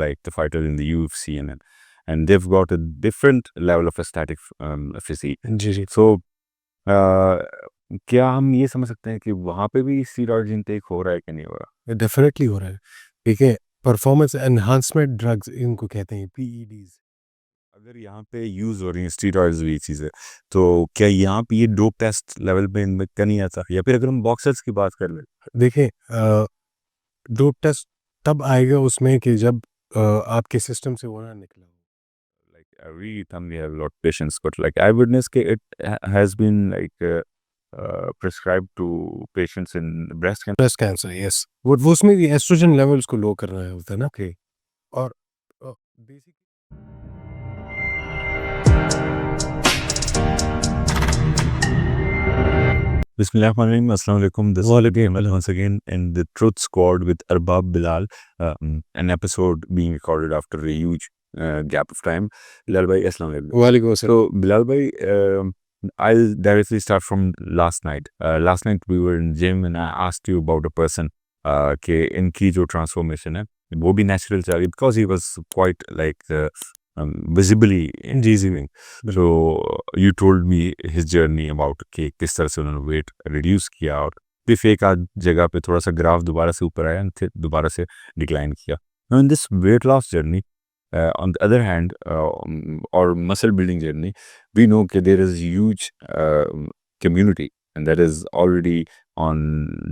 like the fighter in the UFC and they've got a different level of aesthetic physique. जी जी So क्या हम ये समझ सकते हैं कि वहाँ पे भी स्टीरॉयड इनटेक हो रहा है कि नहीं हो रहा? डेफिनेटली हो रहा है। देखिए, परफॉर्मेंस एनहांसमेंट ड्रग्स इनको कहते हैं, पीईडीज। अगर यहाँ पे यूज हो रही है स्टीरॉयड्स भी चीज़ें, तो क्या यहाँ पे ये डोप टेस्ट लेवल पे इनमें का नहीं आता? या फिर अगर हम बॉक्सर्स की बात कर लें, देखिए, डोप टेस्ट तब आएगा उसमें कि जब आपके सिस्टम से वो ना निकला हो। like every time we have a lot of patients, but like I witnessed it has been like prescribed to patients in breast cancer. Breast cancer, yes. वो उसमें भी एस्ट्रोजन लेवल्स को लो करना है होता है ना। Okay. और basic Bismillahirrahmanirrahim. Assalamu alaikum. This is once again in the Truth Squad with Arbab Bilal, an episode being recorded after a huge gap of time. Bilal bhai, assalamu alaikum. वालेकुम अस्सलाम। So Bilal bhai, I'll directly start from last night. Last night we were in gym and I asked you about a person कि इनकी जो transformation है वो भी natural चल रही because he was quite like visibly engaging. So you told me his journey about कि किस तरह से उन्होंने वेट रिड्यूस किया और फिर एक आध जगह पे थोड़ा सा ग्राफ दोबारा से ऊपर आया फिर दोबारा से डिक्लाइन किया. Now in this weight loss journey, on the other hand, or muscle building journey, we know that there is huge community and that is already on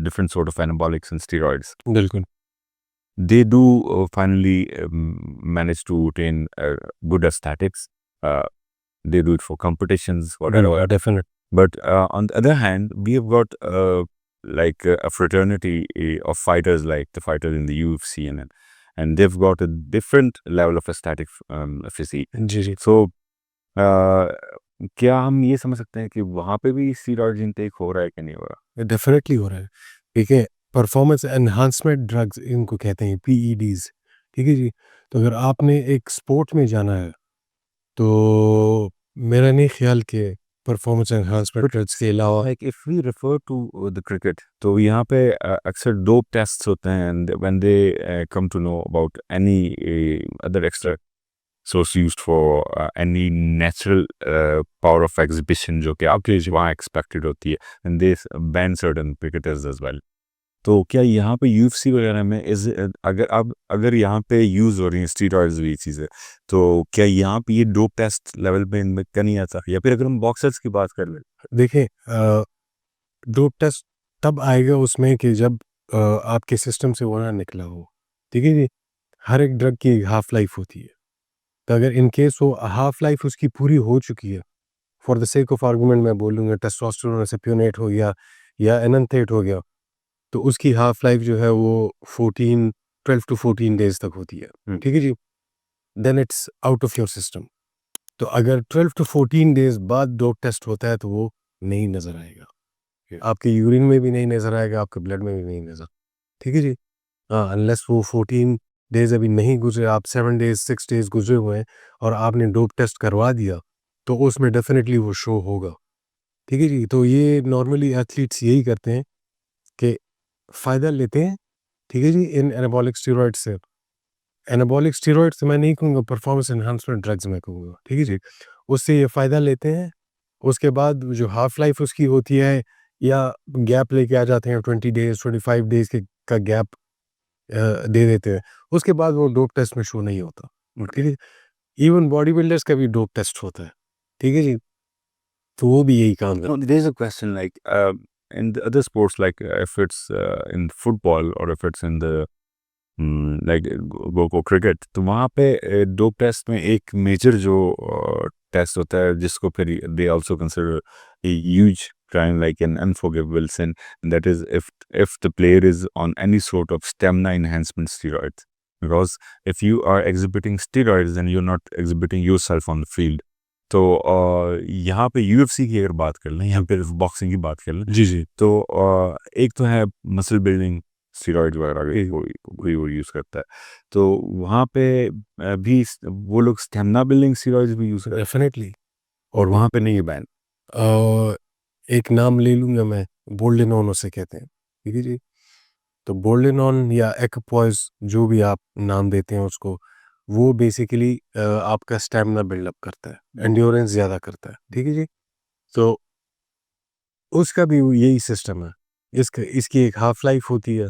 different sort of anabolics and steroids. बिल्कुल। They do finally manage to attain good aesthetics. They do it for competitions, whatever. Definite. But on the other hand, we have got like a fraternity of fighters, like the fighter in the UFC, and they've got a different level of aesthetic physique. जी जी So क्या हम ये समझ सकते हैं कि वहाँ पे भी स्टीरॉयड इनटेक हो रहा है कि नहीं हो रहा? डेफिनेटली हो रहा है। देखिए, परफॉर्मेंस एनहांसमेंट ड्रग्स इनको कहते हैं, पीईडीज। ठीक है जी। तो अगर आपने एक स्पोर्ट में जाना है तो मेरा नहीं ख्याल कि परफॉर्मेंस एनहांसमेंट ड्रग्स के अलावा Like if we refer to the cricket, तो यहाँ पे अक्सर दो टेस्ट होते हैं and when they come to know about any other extra source used for any natural power of exhibition जो कि आपके वहाँ expected होती है and they ban certain cricketers as well. तो क्या यहाँ पे UFC वगैरह में अगर यहाँ पे यूज़ हो रही हैं स्टीरॉयड्स भी चीज़ें, तो क्या यहाँ पे ये डोप टेस्ट लेवल पे इनमें का नहीं आता? या फिर अगर हम बॉक्सर्स की बात कर लें, देखिए, डोप टेस्ट तब आएगा उसमें कि जब आपके सिस्टम से वो ना निकला हो। ठीक है जी। हर एक ड्रग की हाफ लाइफ होती है। तो अगर इन केस वो हाफ लाइफ उसकी पूरी हो चुकी है, for the sake of argument मैं बोलूँगा टेस्टोस्टेरोन एसिप्योनेट हो गया या एनंथेट हो गया, तो उसकी हाफ लाइफ जो है वो 14 12 टू 14 डेज तक होती है। ठीक है जी। Then it's out of your system. तो अगर 12 टू 14 डेज बाद डोप टेस्ट होता है तो वो नहीं नज़र आएगा। आपके यूरिन में भी नहीं नज़र आएगा, आपके ब्लड में भी नहीं नज़र। ठीक है जी। हाँ, अनलेस वो 14 डेज़ अभी नहीं गुज़रे, आप 7 डेज़ 6 डेज़ गुज़रे हुए हैं और आपने डोप टेस्ट करवा दिया, तो उसमें डेफ़िनेटली वो शो होगा। ठीक है जी। तो ये नॉर्मली एथलीट्स यही करते हैं कि फ़ायदा लेते हैं, ठीक है जी, इन एनाबॉलिक स्टेरॉइड्स से। एनाबॉलिक स्टेरॉइड्स मैं नहीं कहूँगा, परफॉर्मेंस एनहांसमेंट ड्रग्स मैं कहूँगा। ठीक है जी। उससे ये फ़ायदा लेते हैं, उसके बाद जो हाफ लाइफ उसकी होती है या गैप लेके आ जाते हैं 20 डेज़ 25 डेज़ के का गैप दे देते हैं। उसके बाद वो डोप टेस्ट में शो नहीं होता। ठीक है। इवन बॉडी बिल्डर्स का भी डोप टेस्ट होता है। ठीक है जी। तो वो भी यही काम no, there's a question like in the other sports, like if it's in football or if it's in the like go cricket, तो वहाँ पे डोप टेस्ट में एक मेजर जो टेस्ट होता है जिसको फिर they also consider a huge crime, like an unforgivable sin, and that is if the player is on any sort of stamina enhancement steroids, because if you are exhibiting steroids then you're not exhibiting yourself on the field. तो यहाँ पे UFC की अगर बात कर लें या फिर बॉक्सिंग की बात कर लें, जी, जी। तो एक तो है मसल बिल्डिंग स्टेरॉइड वगैरह कोई वो यूज़ करता है, तो वहाँ पे भी वो लोग स्टेमिना बिल्डिंग स्टेरॉइड्स भी यूज़ करते हैं डेफ़िनेटली। और वहाँ पे नहीं है बैन. एक नाम ले लूँगा मैं, बोल्डेनॉन उसे कहते हैं। ठीक है जी। तो बोल्डेनॉन या एक्वापॉइज़ जो भी आप नाम देते हैं उसको, वो बेसिकली आपका स्टैमिना बिल्डअप करता है, एंड्योरेंस ज़्यादा करता है, ठीक है जी। तो उसका भी यही सिस्टम है। इसकी एक हाफ लाइफ होती है।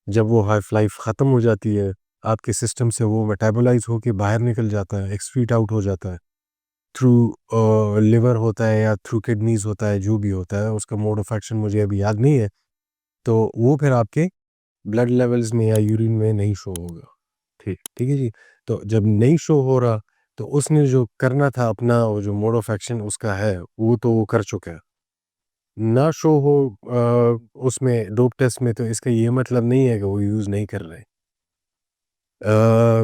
जब वो हाफ लाइफ ख़त्म हो जाती है, आपके सिस्टम से वो मेटाबोलाइज होके बाहर निकल जाता है, एक्सक्रीट आउट हो जाता है थ्रू लिवर होता है या थ्रू किडनीज होता है, जो भी होता है उसका मोड ऑफ एक्शन मुझे अभी याद नहीं है। तो वो फिर आपके ब्लड लेवल्स में या यूरिन में नहीं शो होगा। ठीक ठीक है जी। तो जब नहीं शो हो रहा, तो उसने जो करना था अपना, वो जो मोड ऑफ एक्शन उसका है, वो तो वो कर चुका है। ना शो हो उसमें डोप टेस्ट में, तो इसका ये मतलब नहीं है कि वो यूज़ नहीं कर रहे।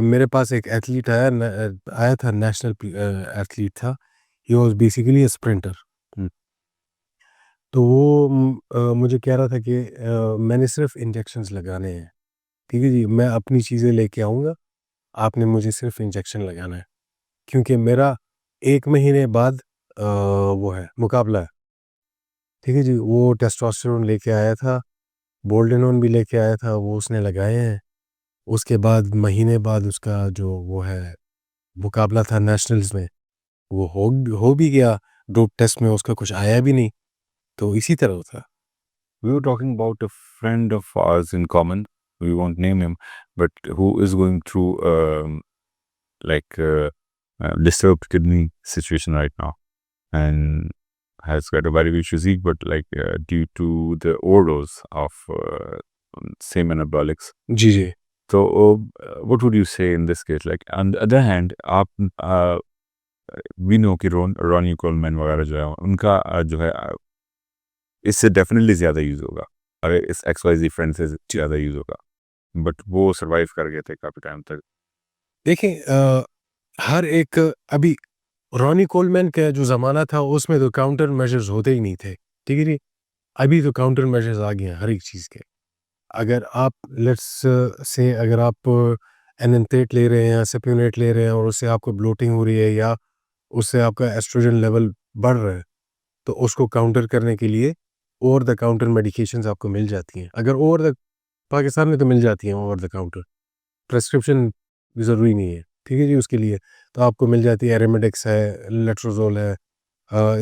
मेरे पास एक एथलीट आया था, नेशनल एथलीट था। He was basically a sprinter. हुँ। तो वो मुझे कह रहा था कि मैंने सिर्फ़ इंजेक्शंस लगाने हैं, ठीक है जी, मैं अपनी चीज़ें लेके आऊँगा, आपने मुझे सिर्फ़ इंजेक्शन लगाना है। क्योंकि मेरा 1 महीने बाद वो है, मुकाबला है, ठीक है जी। वो टेस्टोस्टेरोन लेके आया था, बोल्डेनोन भी लेके आया था, वो उसने लगाए हैं। उसके बाद महीने बाद उसका जो वो है, मुकाबला था नेशनल्स में, वो हो भी गया, डोप टेस्ट में उसका कुछ आया भी नहीं, तो इसी तरह था। We were talking about a friend of ours in common. We won't name him, but who is going through like disturbed kidney situation right now, and has got a very weak physique, but like due to the overdose of same anabolics. जी, जी। So, what would you say in this case? Like on the other hand, आप we know कि Ronnie Coleman वगैरह जो है उनका जो है इससे डेफिनेटली ज़्यादा यूज़ होगा। अरे इस XYZ फ्रेंड से ज़्यादा यूज़ होगा। बट वो सर्वाइव कर गए थे काफ़ी टाइम तक। देखिए हर एक अभी रॉनी कोलमैन का जो ज़माना था, उसमें तो काउंटर मेजर्स होते ही नहीं थे, ठीक है जी। अभी तो काउंटर मेजर्स आ गए हैं हर एक चीज़ के। अगर आप लेट्स से अगर आप एनेंटेट ले रहे हैं या सप्यूनेट ले रहे हैं और उससे आपको ब्लोटिंग हो रही है या उससे आपका एस्ट्रोजन लेवल बढ़ रहा है, तो उसको काउंटर करने के लिए ओवर द काउंटर मेडिकेशंस आपको मिल जाती हैं। अगर ओवर द पाकिस्तान में तो मिल जाती हैं ओवर द काउंटर, प्रिस्क्रिप्शन ज़रूरी नहीं है, ठीक है जी उसके लिए। तो आपको मिल जाती है, एरोमेडिक्स है, लेट्रोज़ोल है,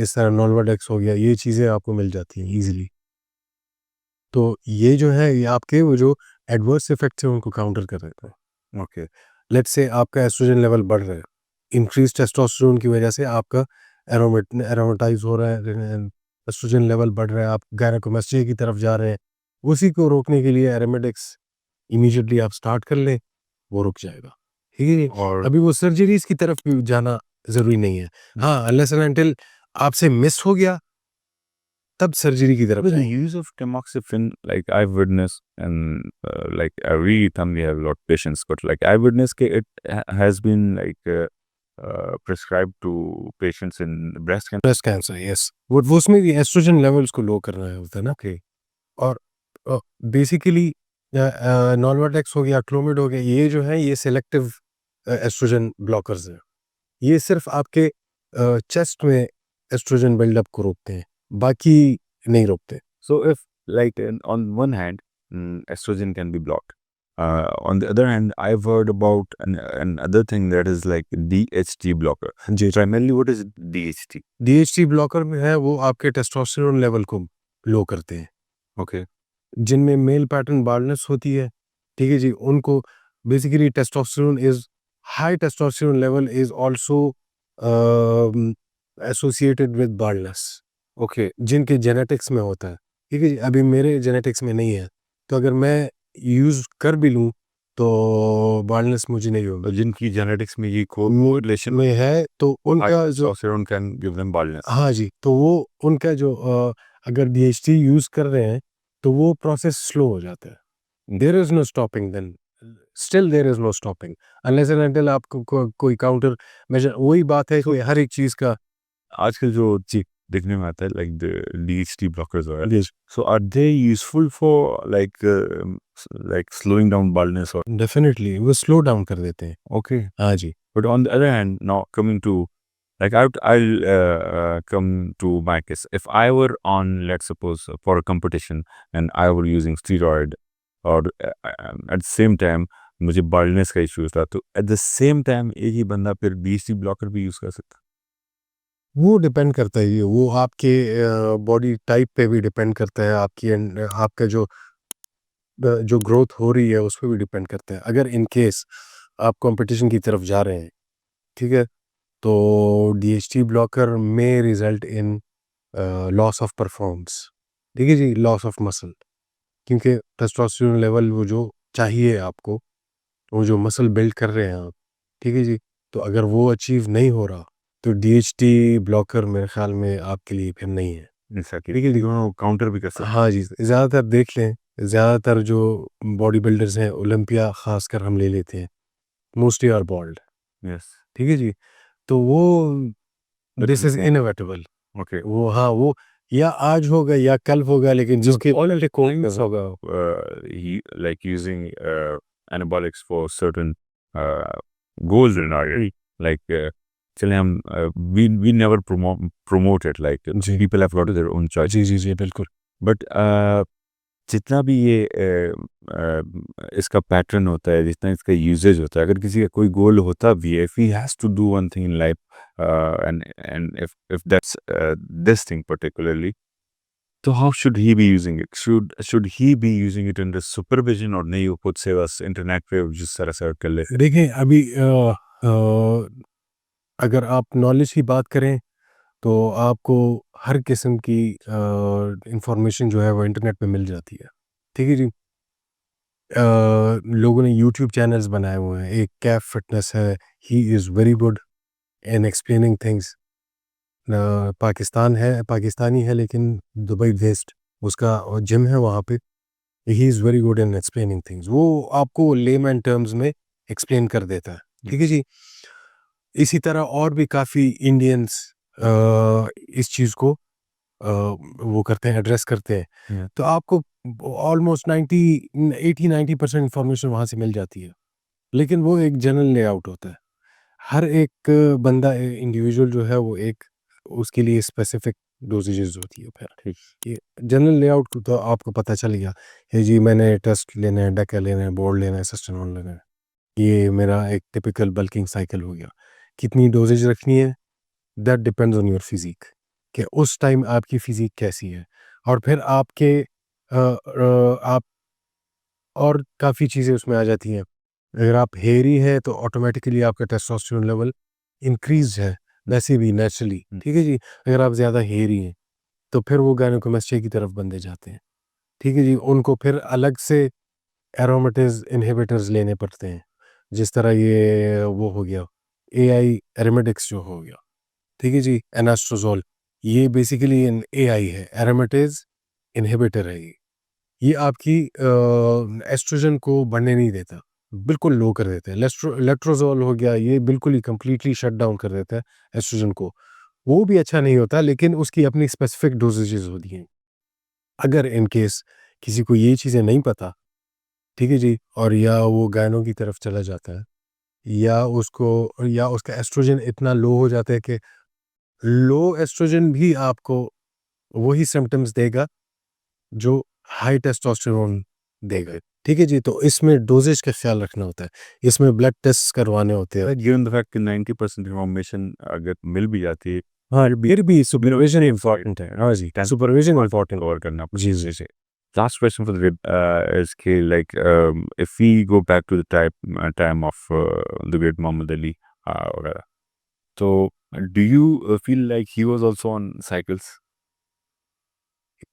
इस तरह नॉल्वाडेक्स हो गया, ये चीज़ें आपको मिल जाती हैं ईज़िली। तो ये जो है, ये आपके वो जो एडवर्स इफ़ेक्ट्स हैं उनको काउंटर कर देता है। ओके, लेट्स से आपका एस्ट्रोजन लेवल बढ़ रहा है, इंक्रीज़ टेस्टोस्टेरोन की वजह से आपका एरोमेटाइज़ हो रहा है, एस्ट्रोजन लेवल बढ़ रहा है, आप गायनेकोमेस्टिया की तरफ जा रहे हैं। उसी को रोकने के लिए एरोमेटिक्स इमीडिएटली आप स्टार्ट कर लें, वो रुक जाएगा, ठीक है जी? और अभी वो सर्जरीज़ की तरफ भी जाना ज़रूरी नहीं है। हाँ, अनलेस एंड अनटिल आपसे मिस हो गया, तब सर्जरी की तरफ with the जाएँ। use of tamoxifen, like I've witnessed, and like every time we have a lot of patients, but like I witnessed it has been like prescribed to patients in breast cancer. Breast cancer, yes. वो उसमें भी oestrogen levels को लो करना होता है ना। Okay. और basically नॉल्वाडेक्स हो गया, क्लोमिड हो गया, ये जो है ये सेलेक्टिव एस्ट्रोजन ब्लॉकर्स हैं। ये सिर्फ आपके चेस्ट में एस्ट्रोजन बिल्डअप को रोकते हैं, बाकी नहीं रोकते। So if like on one hand, estrogen can be blocked. On the other hand, I've heard about another thing that is like DHT blocker. जी। Primarily, what is DHT? DHT blocker में है, वो आपके टेस्टोस्टेरोन लेवल को लो करते हैं। Okay. जिनमें male pattern baldness होती है, ठीक है जी, उनको basically high testosterone level is also associated with baldness. Okay. जिनके जेनेटिक्स में होता है, ठीक है जी। अभी मेरे जेनेटिक्स में नहीं है, तो अगर मैं यूज़ कर भी लूँ, तो बाल्डनेस मुझे नहीं होगी। जिनकी genetics में ये correlation में है, तो high उनका जो testosterone can give them baldness. हाँ जी, तो वो उनका जो अगर डीएचटी यूज़ कर रहे हैं, तो वो प्रोसेस स्लो हो जाता है। There is no stopping then, still there is no stopping unless and until आपको कोई काउंटर मेजर, वही बात है कि हर एक चीज़ का। आजकल जो चीज़ देखने में आता है like the DHT blockers are. Yes. So are they useful for like slowing down baldness or definitely वो स्लो डाउन कर देते हैं। okay? हाँ जी। But on the other hand, now coming to like I'll come to my case. If I were on, let's suppose, for a competition and I were using steroid, or at the same time मुझे baldness का issues था, तो at the same time एक ही बंदा फिर DHT blocker भी use कर सकता? वो डिपेंड करता है, ये वो आपके बॉडी टाइप पे भी डिपेंड करता है, आपकी आपका जो ग्रोथ हो रही है उस पे भी डिपेंड करता है। अगर इन केस आप कंपटीशन की तरफ जा रहे हैं, ठीक है, तो DHT ब्लॉकर में result in loss of performance, ठीक है जी, लॉस ऑफ मसल, क्योंकि टेस्टोस्टेरोन लेवल वो जो चाहिए आपको, वो जो मसल बिल्ड कर रहे हैं आप, ठीक है जी, तो अगर वो अचीव नहीं हो रहा तो DHT ब्लॉकर मेरे ख्याल में आपके लिए फिर नहीं है। एग्जैक्टली, ठीक है जी। दोनों काउंटर भी कर सकते हाँ जी, ज़्यादातर देख लें, ज़्यादातर जो बॉडी बिल्डर्स हैं ओलंपिया ख़ासकर हम ले लेते हैं, मोस्टली आर बाल्ड, हैं। यस, ठीक है जी, तो वो दिस इज़ इनेविटेबल, ओके। वो हाँ, वो या आज होगा या कल होगा, लेकिन जिसके ऑलरेडी कोर्स होगा। He like using anabolics for certain goals in our like चले हम we never promote it, like ji. people have got their own choice, जी, जी, जी, बिल्कुल। but जितना भी ये इसका पैटर्न होता है, जितना इसका यूजेज होता है, अगर किसी का कोई गोल होता भी है, if he has to do one thing in life, and if that's this thing particularly, तो how should he be using it? Should he be using it under supervision, और नहीं वो खुद से बस इंटरनेट पे जिस तरह सर्च कर ले? देखिए अभी अगर आप नॉलेज की बात करें तो आपको हर किस्म की इंफॉर्मेशन जो है वो इंटरनेट पे मिल जाती है, ठीक है जी। लोगों ने यूट्यूब चैनल्स बनाए हुए हैं, एक कैफ फिटनेस है, he is very good in explaining things. Pakistani है लेकिन दुबई बेस्ड उसका जिम है वहाँ पे, he is very good in explaining things, वो आपको लेमैन टर्म्स में एक्सप्लेन कर देता है, ठीक है जी। इसी तरह और भी काफ़ी इंडियंस इस चीज़ को वो करते हैं, एड्रेस करते हैं, Yeah. तो आपको ऑलमोस्ट 80-90% इंफॉर्मेशन वहाँ से मिल जाती है, लेकिन वो एक जनरल लेआउट होता है। हर एक बंदा इंडिविजुअल जो है वो एक उसके लिए स्पेसिफिक डोजेजेस होती है। फिर ठीक। ये जनरल लेआउट को तो आपको पता चल गया है जी, मैंने टेस्ट लेना है, डेका लेना है, बोर्ड लेना है, सस्टेनॉल लेना है, ये मेरा एक टिपिकल बल्किंग साइकिल हो गया। कितनी डोजेज रखनी है, that depends on your physique, कि उस टाइम आपकी फिजिक कैसी है, और फिर आपके आप और काफ़ी चीज़ें उसमें आ जाती हैं। अगर आप हेयरी हैं तो ऑटोमेटिकली आपका टेस्टोस्टेरोन लेवल इंक्रीज़ है, वैसे भी नेचुरली, ठीक है जी। अगर आप ज़्यादा हेयरी हैं तो फिर वो गायनेकोमास्टिया की तरफ बंदे जाते हैं, ठीक है जी। उनको फिर अलग से एरोमेटेज़ इन्हिबिटर्स लेने पड़ते हैं, जिस तरह ये वो हो गया एआई एरोमेटिक्स जो हो गया, ठीक है जी, एनास्ट्रोज़ोल, ये बेसिकली एन एआई है, एरोमेटेज़ इन्हिबिटर है ये। ये आपकी एस्ट्रोजन को बढ़ने नहीं देता, बिल्कुल लो कर देता है। लेट्रोज़ोल हो गया, ये बिल्कुल ही कंप्लीटली शट डाउन कर देता है एस्ट्रोजन को। वो भी अच्छा नहीं होता, लेकिन उसकी अपनी स्पेसिफिक डोजेजेस होती हैं। अगर इन केस किसी को ये चीज़ें नहीं पता, ठीक है जी, और या वो गायनों की तरफ चला जाता है, या उसका एस्ट्रोजन इतना लो हो जाता है कि लो एस्ट्रोजन भी आपको वही सिम्पटम्स देगा जो हाई टेस्टोस्टेरोन देगा, ठीक है जी। तो इसमें डोजेज का ख्याल रखना होता है, इसमें ब्लड टेस्ट करवाने होते हैं। गिवन द फैक्ट कि 90% इंफॉर्मेशन अगर मिल भी जाती है, हाँ, फिर भी सुपरविजन इम्पोर्टेंट है। हाँ जी, सुपरविजन इम्पोर्टेंट। कवर करना जी, जी, जी। Last question for the day is कि like if we go back to the time of the great Muhammad Ali वगैरह, so do you feel like he was also on cycles?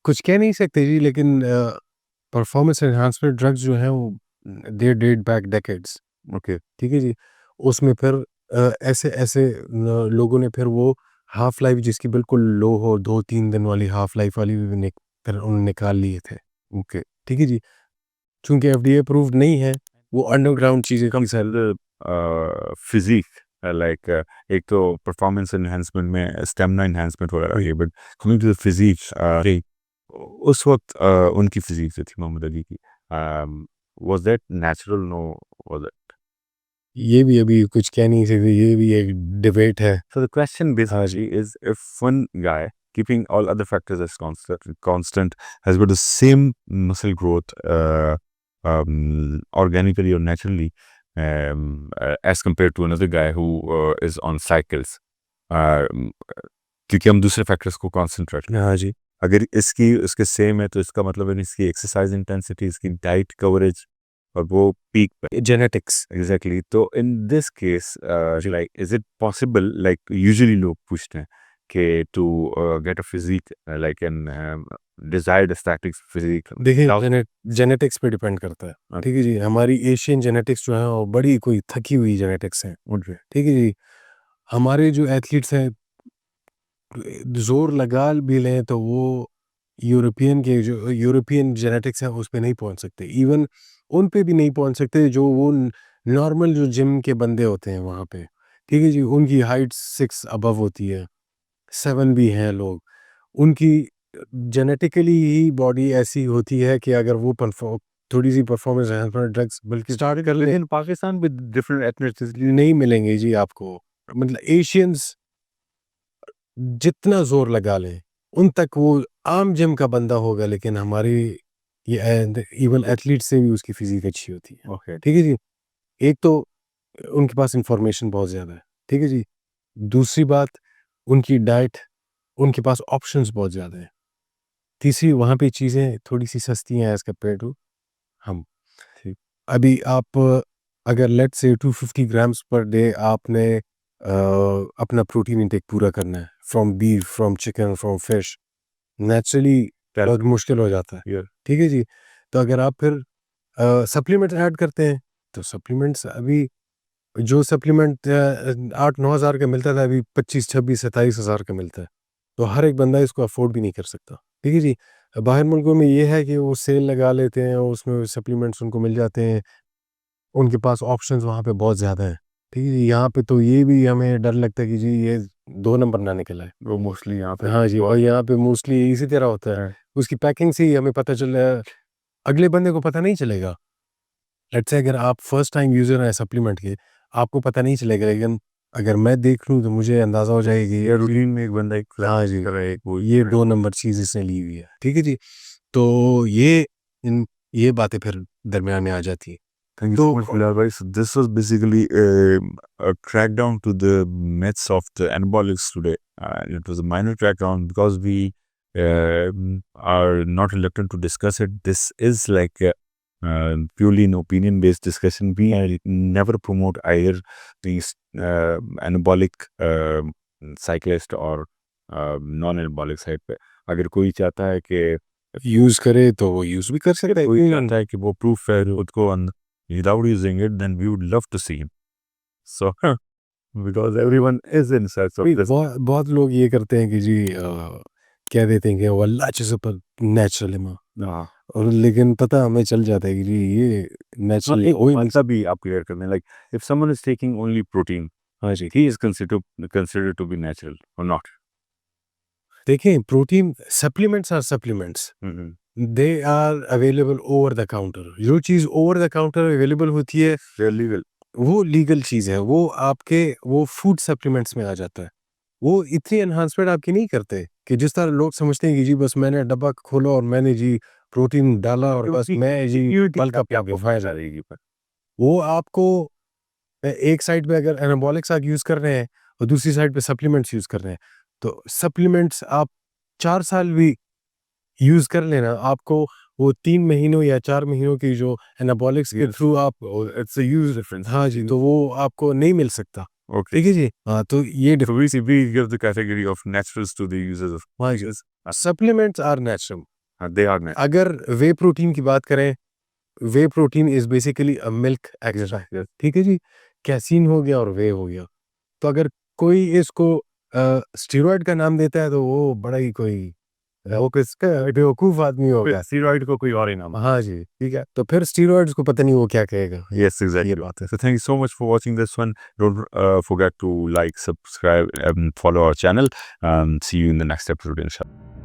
कुछ कह नहीं सकते जी, लेकिन performance enhancement drugs जो हैं वो दे डेट बैक डेकेड्स, Okay. ठीक है जी। उसमें फिर ऐसे लोगों ने फिर वो हाफ लाइफ जिसकी बिल्कुल लो हो, 2-3 दिन वाली हाफ लाइफ वाली भी फिर उन्होंने निकाल लिए थे, Okay. ठीक है जी। चूंकि FDA अप्रूव्ड नहीं है, वो अंडरग्राउंड चीज़ें Comes की the physique, like एक तो performance enhancement में stamina enhancement वगैरह है, but coming to the physique, उस वक्त उनकी physique जो थी मोहम्मद अली की, was that natural? No, was it? ये भी अभी कुछ कह नहीं सकते, ये भी एक डिबेट है। So the question basically is, if one guy, keeping all other factors as constant, has got the same muscle growth, organically or naturally as compared to another guy who is on cycles. क्योंकि हम दूसरे factors को concentrate, हाँ जी, अगर इसके same है तो इसका मतलब है इसकी एक्सरसाइज इंटेंसिटी, इसकी डाइट कवरेज और वो पीक पे जेनेटिक्स। एग्जैक्टली। तो in this case like is it possible, like usually लोग पूछते हैं कि to get a physique like an desired aesthetic physique. देखिए जेनेटिक्स पे डिपेंड करता है, ठीक है जी। हमारी एशियन जेनेटिक्स जो है वो बड़ी कोई थकी हुई जेनेटिक्स है, ठीक है जी। हमारे जो एथलीट्स हैं जोर लगा भी लें तो वो यूरोपियन जेनेटिक्स है उस पे नहीं पहुंच सकते। इवन उन पे भी नहीं पहुंच सकते जो वो नॉर्मल जो जिम के बंदे होते हैं वहाँ पे, ठीक है जी। उनकी हाइट 6 अबव होती है, 7 भी हैं लोग। उनकी जेनेटिकली ही बॉडी ऐसी होती है कि अगर वो थोड़ी सी परफॉर्मेंस ड्रग्स बल्कि स्टार्ट कर ले इन पाकिस्तान विद डिफरेंट एथनिसिटी नहीं मिलेंगे जी आपको। मतलब एशियंस जितना जोर लगा लें उन तक वो आम जिम का बंदा होगा, लेकिन हमारी ये इवन एथलीट से भी उसकी फिजिक अच्छी होती है, ओके। ठीक है जी। एक तो उनके पास इंफॉर्मेशन बहुत ज़्यादा है, ठीक है जी। दूसरी बात उनकी डाइट, उनके पास ऑप्शंस बहुत ज़्यादा है। तीसरी वहाँ पे चीज़ें थोड़ी सी सस्ती हैं एज़ कम्पेयर टू हम। ठीक। अभी आप अगर let's say 250 grams per day आपने अपना प्रोटीन इंटेक पूरा करना है from beef, from chicken, from fish, naturally बहुत मुश्किल हो जाता है, ठीक है जी। तो अगर आप फिर सप्लीमेंट्स ऐड करते हैं तो सप्लीमेंट्स अभी जो सप्लीमेंट 8-9 हज़ार का मिलता था अभी 25, 26, 27 हज़ार का मिलता है। तो हर एक बंदा इसको अफोर्ड भी नहीं कर सकता, ठीक है जी। बाहर मुल्कों में ये है कि वो सेल लगा लेते हैं और उसमें सप्लीमेंट्स उनको मिल जाते हैं, उनके पास ऑप्शंस वहाँ पे बहुत ज़्यादा है, ठीक है जी। यहाँ पे तो ये भी हमें डर लगता है कि जी ये 2 नंबर ना निकल आए। वो मोस्टली यहाँ पे हाँ जी, और यहाँ पे मोस्टली इसी तरह होता है। उसकी पैकिंग से ही हमें पता चल अगले बंदे को पता नहीं चलेगा। लेट्स से अगर आप फर्स्ट टाइम यूज़र हैं सप्लीमेंट के, आपको पता नहीं चलेगा, लेकिन अगर मैं देख लूँ तो मुझे अंदाज़ा हो जाएगा कि ये रूटीन में एक बंदा एक हाँ जी, वो ये 2 नंबर चीज़ इसने ली हुई है, ठीक है जी। तो ये बातें फिर दरमियान में आ जाती है। Thank you so much, Bilal bhai. So this was basically a crackdown to the myths of the anabolics today. It was a minor crackdown because we are not reluctant to discuss it. This is like purely an opinion-based discussion. We never promote either these anabolic cyclist or non-anabolic side पे। अगर कोई चाहता है कि use करे तो वो use भी कर सकता है। कोई चाहता है कि वो प्रूफ है खुद को without using it, then we would love to see him. So, because everyone is in search of this. बहुत लोग ये करते हैं कि जी कह देते हैं कि वो अल्लाह से पर नेचुरल है माँ, हाँ, और लेकिन पता हमें चल जाता है कि जी ये नेचुरल एक वही मतलब भी आप क्लियर करने, like if someone is taking only protein, हाँ जी। he is considered to be natural or not. देखें protein supplements are supplements, they are available over the counter. जो चीज़ ओवर द काउंटर अवेलेबल होती है They're legal. वो legal चीज़ है, वो आपके वो फूड सप्लीमेंट्स में आ जाता है। वो इतनी एनहांसमेंट आपकी नहीं करते कि जिस तरह लोग समझते हैं कि जी बस मैंने डब्बा खोला और मैंने जी प्रोटीन डाला और बस मैं जी बल्क अप आपको फायदा रहेगी पर वो आपको एक साइड पे अगर एनाबॉलिक्स आप यूज़ कर रहे हैं और दूसरी साइड पे सप्लीमेंट्स यूज़ कर रहे हैं, तो सप्लीमेंट्स आप 4 साल भी यूज़ कर लेना, आपको वो 3 महीनों या 4 महीनों की जो एनाबॉलिक्स के थ्रू आप it's a huge difference. हाँ जी, तो वो आपको नहीं मिल सकता। Okay. ठीक है जी? हाँ, तो ये So we give the category of naturals to the users of difference supplements are natural. they are natural. अगर वे प्रोटीन की बात करें, वे protein is basically a milk extract, ठीक है जी? कैसीन हो गया और वे हो गया। तो अगर कोई इसको स्टेरॉइड का नाम देता है तो वो बड़ा ही कोई वो किसका बेवकूफ़ आदमी होगा। Steroid को कोई और ही नाम। हाँ जी, ठीक है। तो फिर स्टेरॉइड्स को पता नहीं वो क्या कहेगा। Yes, exactly. ये बात है। So thank you so much for watching this one. Don't forget to like, subscribe, and follow our channel. See you in the next episode, inshallah.